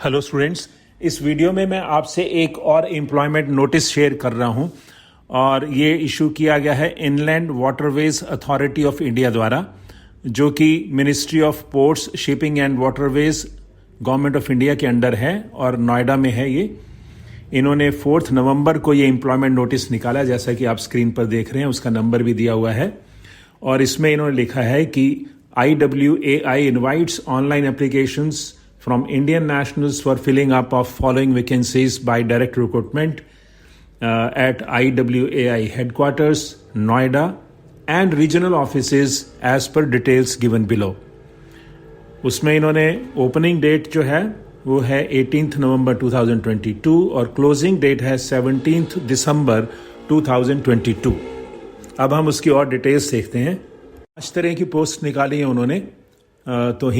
Hello students, इस video में मैं आपसे एक और एम्प्लॉयमेंट नोटिस शेयर कर रहा हूं और ये इशू किया गया है inland waterways authority of India द्वारा, जो कि ministry of ports, shipping and waterways government of India के अंडर है और नोएडा में है ये। इन्होंने 4 नवंबर को ये एम्प्लॉयमेंट नोटिस निकाला, जैसा कि आप स्क्रीन पर देख रहे हैं, उसका नंबर भी दिया हुआ है। और इसमें इन्होंने लिखा है कि IWAI invites online applications from Indian nationals for filling up of following vacancies by direct recruitment at IWAI headquarters, Noida, and regional offices as per details given below. उसमें इन्होंने ओपनिंग डेट जो है वो है 18 नवंबर 2022 और क्लोजिंग डेट है 17 दिसंबर 2022। अब हम उसकी और डिटेल्स देखते हैं। 5 तरह की पोस्ट निकाली है उन्होंने, तो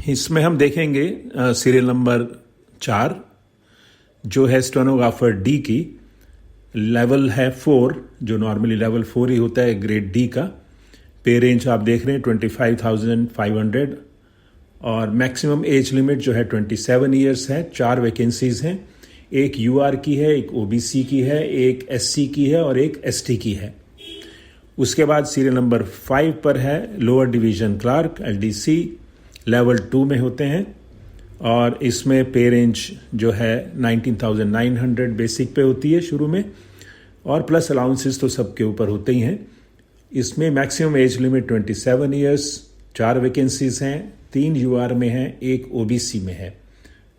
इसमें हम देखेंगे सीरियल नंबर 4 जो है स्टेनोग्राफर डी की, लेवल है 4, जो नॉर्मली लेवल 4 ही होता है ग्रेड डी का। पे रेंज आप देख रहे हैं 25,500 और मैक्सिमम एज लिमिट जो है 27 ईयर्स है। 4 वैकेंसीज हैं, एक यूआर की है, एक ओबीसी की है, एक एससी की है और एक एसटी की है। उसके बाद सीरियल नंबर 5 पर है lower division clerk LDC, level 2 में होते हैं और इसमें पे रेंज जो है 19,900 बेसिक पे होती है शुरू में, और प्लस अलाउंसेस तो सबके ऊपर होते ही हैं। इसमें maximum age limit 27 years, 4 vacancies हैं, 3 यूआर में है, एक ओबीसी में है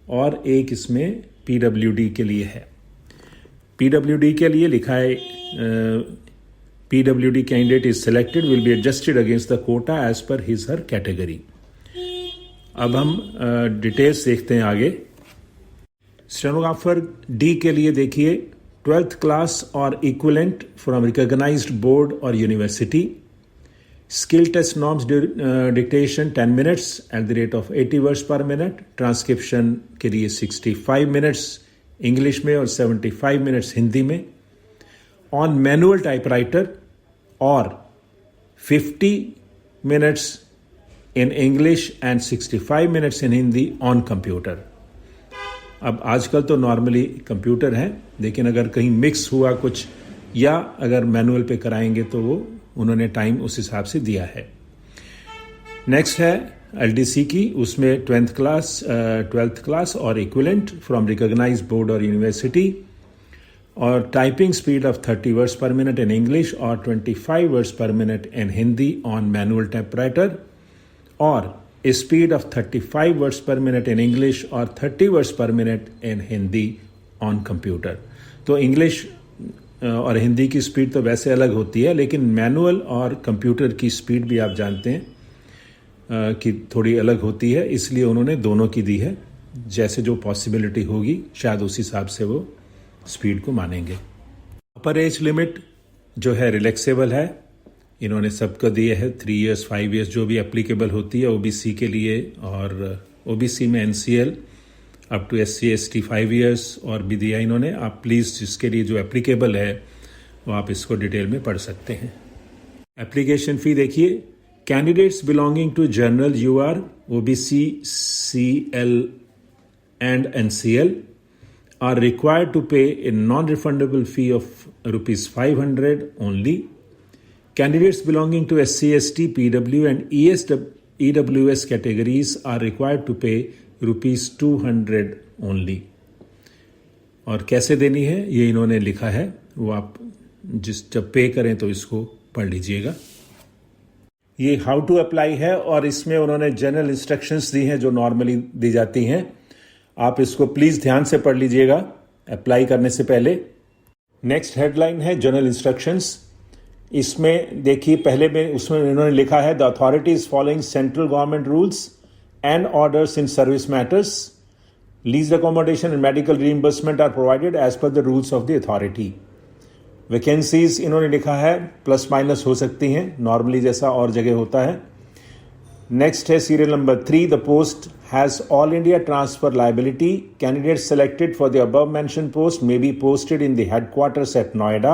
और एक इसमें PWD के लिए है। PWD के लिए लिखा है PWD candidate is selected will be adjusted against the quota as per his her category। अब हम डिटेल्स देखते हैं आगे। स्टेनोग्राफर डी के लिए देखिए 12th क्लास और इक्विवेलेंट फ्रॉम रिकॉग्नाइज्ड बोर्ड और university. Skill test norms dictation 10 minutes at the rate of 80 words per minute. Transcription के लिए 65 मिनट्स इंग्लिश में और 75 मिनट्स हिंदी में। ऑन मैनुअल टाइपराइटर और 50 minutes in English and 65 minutes in Hindi on computer. अब आजकल तो नॉर्मली कंप्यूटर है, लेकिन अगर कहीं मिक्स हुआ कुछ या अगर मैनुअल पे कराएंगे तो वो उन्होंने टाइम उस हिसाब से दिया है। नेक्स्ट है LDC की, उसमें 12th क्लास और इक्विवेलेंट फ्रॉम रिकॉग्नाइज्ड बोर्ड और यूनिवर्सिटी, और typing speed of 30 words per minute in English और 25 words per minute in Hindi on manual typewriter, और speed of 35 words per minute in English और 30 words per minute in Hindi on computer. तो English और हिंदी की speed तो वैसे अलग होती है, लेकिन मैनुअल और कंप्यूटर की स्पीड भी आप जानते हैं कि थोड़ी अलग होती है, इसलिए उन्होंने दोनों की दी है। जैसे जो पॉसिबिलिटी होगी शायद उस हिसाब से वो स्पीड को मानेंगे। अपर एज लिमिट जो है रिलैक्सेबल है, इन्होंने सबको दिए है 3 इयर्स 5 इयर्स जो भी एप्लीकेबल होती है ओबीसी के लिए, और ओबीसी में NCL up to SC ST 5 years और भी दिया इन्होंने। आप प्लीज़ जिसके लिए जो एप्लीकेबल है वो आप इसको डिटेल में पढ़ सकते हैं। एप्लीकेशन फ़ी देखिए, candidates belonging to general UR OBC CL and NCL are required to pay a non-refundable fee of rupees 500 only. Candidates belonging to SC, ST, PW and EWS categories are required to pay rupees 200 only. और कैसे देनी है ये इन्होंने लिखा है, वो आप जब पे करें तो इसको पढ़ लीजिएगा। ये हाउ टू अप्लाई है और इसमें उन्होंने जनरल इंस्ट्रक्शंस दी हैं जो नॉर्मली दी जाती हैं। आप इसको प्लीज ध्यान से पढ़ लीजिएगा अप्लाई करने से पहले। नेक्स्ट हेडलाइन है जनरल इंस्ट्रक्शंस। इसमें देखिए पहले में उसमें इन्होंने लिखा है the authorities following central government rules and orders in service matters, lease accommodation and medical reimbursement are provided as per the rules of the authority. Vacancies इन्होंने लिखा है प्लस माइनस हो सकती हैं, नॉर्मली जैसा और जगह होता है। नेक्स्ट है serial number 3, the post has all India transfer liability. Candidates selected for the above mentioned post may be posted in the headquarters at Noida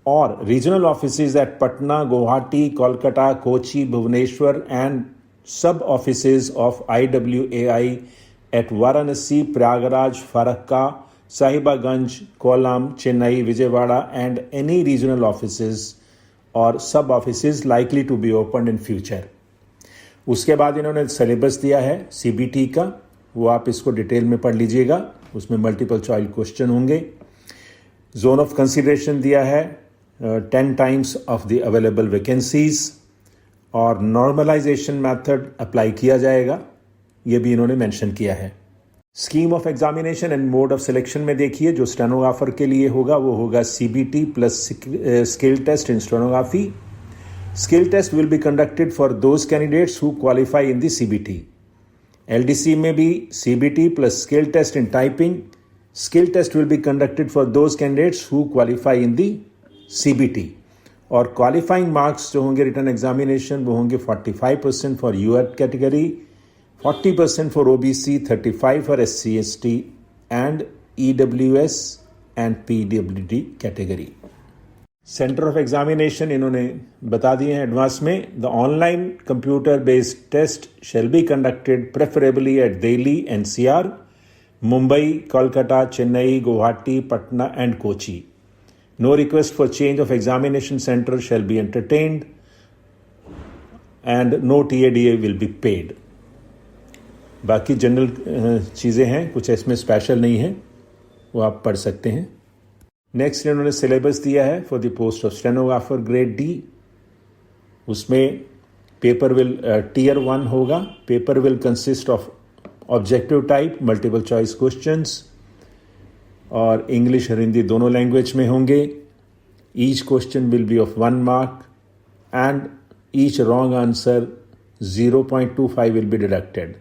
or regional offices at Patna, Guwahati, Kolkata, Kochi, Bhubaneswar and sub offices of IWAI at Varanasi, Prayagraj, Farakka, Sahibaganj, Kollam, Chennai, Vijayawada and any regional offices or sub offices likely to be opened in future. उसके बाद इन्होंने syllabus दिया है CBT का, वो आप इसको detail में पढ़ लीजिएगा, उसमें मल्टीपल चॉइस क्वेश्चन होंगे. जोन ऑफ कंसिडरेशन दिया है 10 times of the available vacancies और नॉर्मलाइजेशन मेथड अप्लाई किया जाएगा, ये भी इन्होंने मेंशन किया है. Scheme of examination and mode of selection में देखिए, जो स्टेनोग्राफर के लिए होगा वो होगा CBT plus skill test in stenography. Skill test will be conducted for those candidates who qualify in the CBT. LDC में भी CBT plus skill test in typing. Skill test will be conducted for those candidates who qualify in the CBT. और qualifying marks जो होंगे written examination वो होंगे 45% for UAT category, 40% for OBC, 35% for SC, ST and EWS and PWD category. Centre of examination इन्होंने बता दिए हैं advance में. The online computer based test shall be conducted preferably at Delhi NCR, Mumbai, Kolkata, Chennai, Guwahati, Patna and Kochi. No request for change of examination centre shall be entertained and no TADA will be paid. बाकी general चीज़ें हैं, कुछ इसमें स्पेशल नहीं है, वो आप पढ़ सकते हैं. नेक्स्ट इन्होंने सिलेबस दिया है for the post of stenographer grade D. उसमें पेपर विल Tier 1 होगा. Paper will consist of objective type multiple choice questions और इंग्लिश और हिंदी दोनों लैंग्वेज में होंगे. Each question will be of 1 mark and each wrong answer 0.25 will be deducted.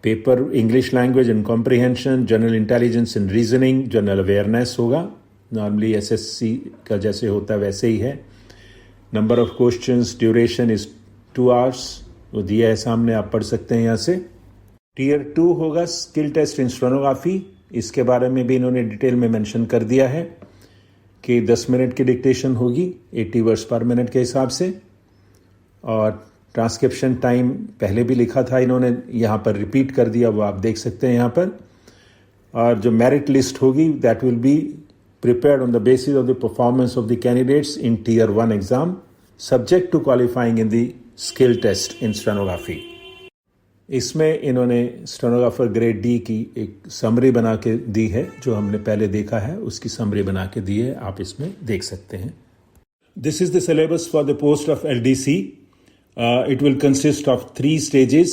Paper English language and comprehension, general intelligence and reasoning, general awareness होगा. Normally SSC का जैसे होता है वैसे ही है. Number of questions, duration is 2 hours, वो दिया है सामने, आप पढ़ सकते हैं यहाँ से. Tier 2 होगा स्किल टेस्ट इन स्टेनोग्राफी. इसके बारे में भी इन्होंने डिटेल में मेंशन कर दिया है कि 10 मिनट की डिक्टेशन होगी 80 वर्ड्स पर मिनट के हिसाब से. और ट्रांसक्रिप्शन टाइम पहले भी लिखा था इन्होंने, यहाँ पर रिपीट कर दिया, वो आप देख सकते हैं यहाँ पर. और जो मेरिट लिस्ट होगी that will be prepared on the basis of the performance of the candidates in Tier 1 exam subject to qualifying in the skill test in stenography. इसमें इन्होंने स्टेनोग्राफर ग्रेड D की एक समरी बना के दी है, जो हमने पहले देखा है उसकी समरी बना के दी है, आप इसमें देख सकते हैं. This is the syllabus for the post of LDC. It will consist of 3 stages.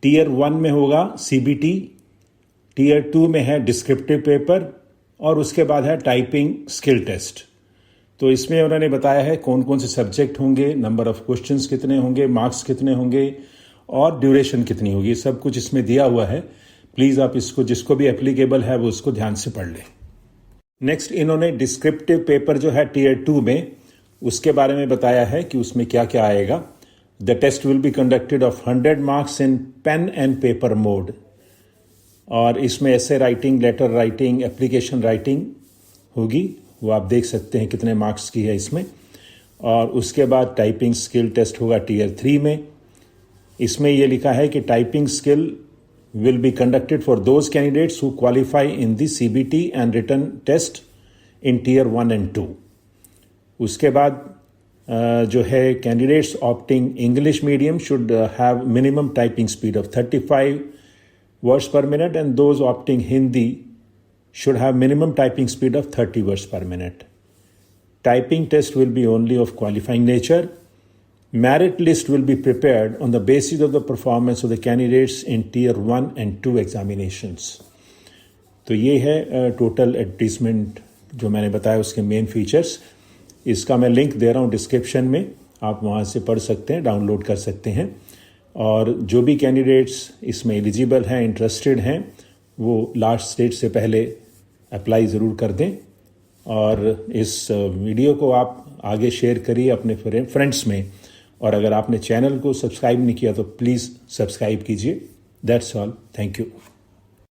Tier 1 में होगा CBT, Tier 2 में है डिस्क्रिप्टिव पेपर और उसके बाद है टाइपिंग स्किल टेस्ट. तो इसमें उन्होंने बताया है कौन कौन से सब्जेक्ट होंगे, नंबर ऑफ क्वेश्चंस कितने होंगे, मार्क्स कितने होंगे और ड्यूरेशन कितनी होगी, सब कुछ इसमें दिया हुआ है. प्लीज़ आप इसको, जिसको भी एप्लीकेबल है वो उसको ध्यान से पढ़ लें. नेक्स्ट इन्होंने डिस्क्रिप्टिव पेपर जो है Tier 2 में, उसके बारे में बताया है कि उसमें क्या क्या आएगा. The test will be conducted of 100 marks in pen and paper mode. और इसमें ऐसे writing, letter writing, application writing होगी, वो आप देख सकते हैं कितने मार्क्स की है इसमें. और उसके बाद टाइपिंग स्किल टेस्ट होगा Tier 3 में. इसमें ये लिखा है कि typing skill will be conducted for those candidates who qualify in the CBT and written test in Tier 1 and 2. उसके बाद जो है candidates opting English medium should have minimum typing speed of 35 words per minute and those opting Hindi should have minimum typing speed of 30 words per minute. Typing test will be only of qualifying nature. Merit list will be prepared on the basis of the performance of the candidates in Tier 1 and 2 examinations. तो ये है total advertisement जो मैंने बताया, उसके main features. इसका मैं link दे रहा हूँ डिस्क्रिप्शन में, आप वहाँ से पढ़ सकते हैं, डाउनलोड कर सकते हैं. और जो भी कैंडिडेट्स इसमें एलिजिबल हैं, इंटरेस्टेड हैं, वो लास्ट डेट से पहले अप्लाई ज़रूर कर दें. और इस वीडियो को आप आगे शेयर करिए अपने फ्रेंड्स में. और अगर आपने चैनल को सब्सक्राइब नहीं किया तो प्लीज़ सब्सक्राइब कीजिए. That's all. Thank you.